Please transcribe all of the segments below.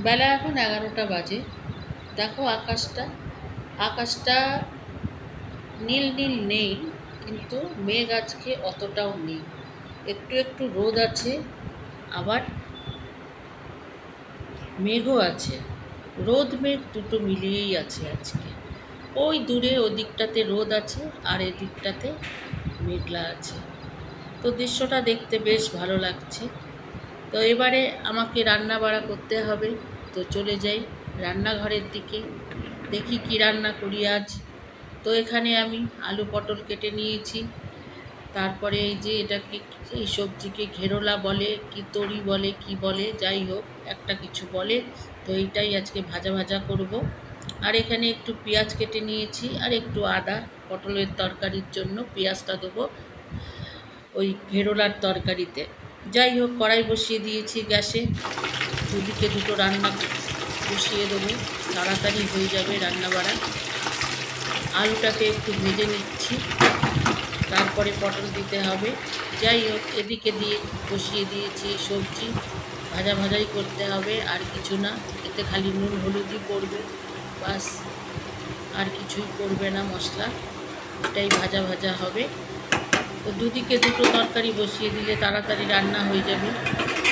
বেলা এখন 11টা বাজে। দেখো আকাশটা, আকাশটা নীল নীল নেই, কিন্তু মেঘ আজকে অতটাও নেই। একটু একটু রোদ আছে, আবার মেঘও আছে। রোদ মেঘ দুটো মিলিয়েই আছে আজকে। ওই দূরে ওদিকটাতে রোদ আছে আর এদিকটাতে মেঘলা আছে। তো দৃশ্যটা দেখতে বেশ ভালো লাগছে। তো এবারে আমাকে রান্না বাড়া করতে হবে। তো চলে যাই রান্নাঘরের দিকে, দেখি কি রান্না করি আজ। তো এখানে আমি আলু পটল কেটে নিয়েছি। তারপরে এই যে এটাকে, এই সবজিকে ঘেরোলা বলে কি তরি বলে কি বলে, যাই হোক একটা কিছু বলে। তো এইটাই আজকে ভাজা ভাজা করব। আর এখানে একটু পেঁয়াজ কেটে নিয়েছি আর একটু আদা, পটলের তরকারির জন্য পেঁয়াজটা দেবো ওই ঘেরোলার তরকারিতে। যাই হোক, কড়াই বসিয়ে দিয়েছি গ্যাসে, দুদিকে দুটো রান্না বসিয়ে দেবো, তাড়াতাড়ি হয়ে যাবে রান্না বাড়া। আলুটাকে একটু ভেজে নিচ্ছি, তারপরে পটল দিতে হবে। যাই হোক, এদিকে দিয়ে বসিয়ে দিয়েছি সবজি, ভাজা ভাজাই করতে হবে, আর কিছু না। এতে খালি নুন হলুদই পড়বে, বাস, আর কিছুই পড়বে না মশলা। এটাই ভাজা ভাজা হবে। তো দুদিকে দুটো তরকারি বসিয়ে দিলে তাড়াতাড়ি রান্না হয়ে যাবে।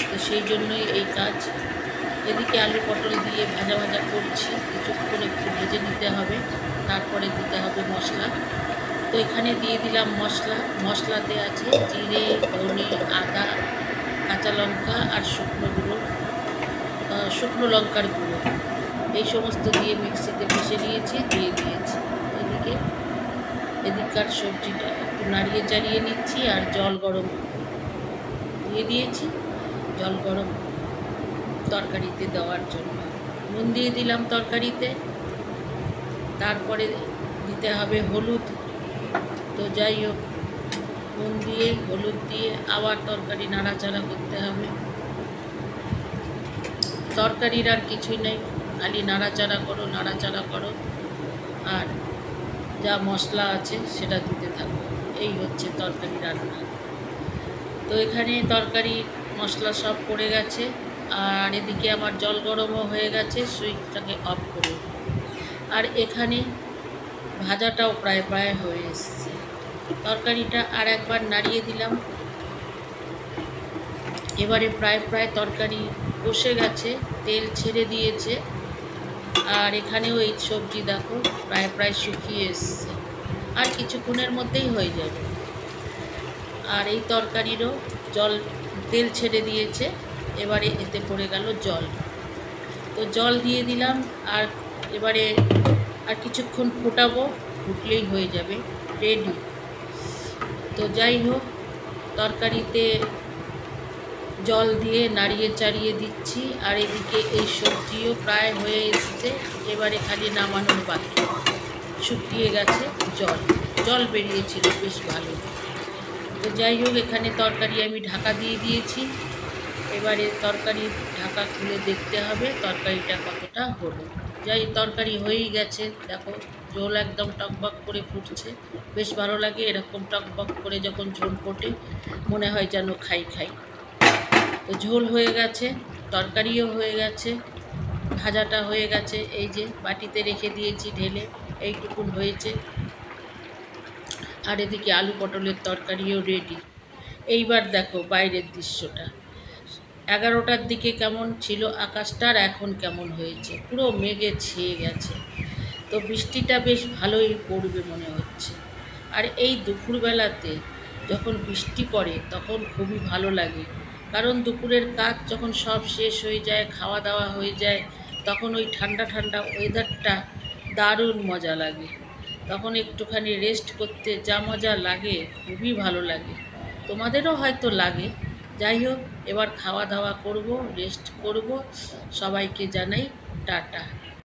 তো সেই জন্যই এই কাজ। এদিকে আলু পটল দিয়ে ভাজা ভাজা করছি, কিছুক্ষণ একটু ভেজে নিতে হবে, তারপরে দিতে হবে মশলা। তো এখানে দিয়ে দিলাম মশলা। মশলাতে আছে জিরে, ধনে, আদা, কাঁচা লঙ্কা আর শুকনো লঙ্কার গুঁড়ো, এই সমস্ত দিয়ে মিক্সিতে পিষে নিয়েছি, দিয়ে দিয়েছি। এদিককার সবজিটা একটু নাড়িয়ে চাড়িয়ে নিচ্ছি, আর জল গরম দিয়ে দিয়েছি, জল গরম তরকারিতে দেওয়ার জন্য। নুন দিয়ে দিলাম তরকারিতে, তারপরে দিতে হবে হলুদ। তো যাই হোক, নুন দিয়ে হলুদ দিয়ে আবার তরকারি নাড়াচাড়া করতে হবে। তরকারির আর কিছুই নেই, খালি নাড়াচাড়া করো নাড়াচাড়া করো, আর যা মশলা আছে সেটা দিতে থাকো। এই হচ্ছে তরকারি রান্না। তো এখানে তরকারি মশলা সব পড়ে গেছে, আর এদিকে আমার জল গরমও হয়ে গেছে, সুইচটাকে অফ করে। আর এখানে ভাজাটাও প্রায় প্রায় হয়ে এসছে। তরকারিটা আর একবার নাড়িয়ে দিলাম। এবারে প্রায় প্রায় তরকারি বসে গেছে, তেল ছেড়ে দিয়েছে। আর এখানেও এই সবজি দেখো প্রায় প্রায় শুকিয়ে এসছে, আর কিছুক্ষণের মধ্যেই হয়ে যাবে। আর এই তরকারিরও তেল ছেড়ে দিয়েছে। এবারে এতে পড়ে গেল জল। তো জল দিয়ে দিলাম, আর এবারে আর কিছুক্ষণ ফোটাবো, ফুটলেই হয়ে যাবে রেডি। তো যাই হোক, তরকারিতে জল দিয়ে নাড়িয়ে চাড়িয়ে দিচ্ছি, আর এদিকে এই সবজিও প্রায় হয়ে এসেছে। এবারে খালি নামানোর বাকি। শুকিয়ে গেছে, জল বেরিয়েছিল বেশ ভালো। তো যাই হোক, এখানে তরকারি আমি ঢাকা দিয়ে দিয়েছি। এবারে তরকারি ঢাকা খুলে দেখতে হবে তরকারিটা কতটা হলো। যাই, তরকারি হয়েই গেছে, দেখো ঝোল একদম টকবক করে ফুটছে। বেশ ভালো লাগে এরকম টকবক করে যখন ঝোল ফোটে, মনে হয় যেন খাই খাই। তো ঝোল হয়ে গেছে, তরকারিও হয়ে গেছে, ভাজাটা হয়ে গেছে। এই যে বাটিতে রেখে দিয়েছি ঢেলে, এইটুকুন হয়েছে। আর এদিকে আলু পটলের তরকারিও রেডি। এইবার দেখো বাইরের দৃশ্যটা। 11টার দিকে কেমন ছিল আকাশটা, আর এখন কেমন হয়েছে, পুরো মেঘে ছেয়ে গেছে। তো বৃষ্টিটা বেশ ভালোই পড়বে মনে হচ্ছে। আর এই দুপুরবেলাতে যখন বৃষ্টি পড়ে তখন খুবই ভালো লাগে, কারণ দুপুরের কাজ যখন সব শেষ হয়ে যায়, খাওয়া দাওয়া হয়ে যায়, তখন ওই ঠান্ডা ঠান্ডা ওয়েদারটা দারুণ মজা লাগে। তখন একটুখানি রেস্ট করতে যা মজা লাগে, খুবই ভালো লাগে। তোমাদেরও হয়তো লাগে। যাই হোক, এবার খাওয়া দাওয়া করব, রেস্ট করব। সবাইকে জানাই টাটা।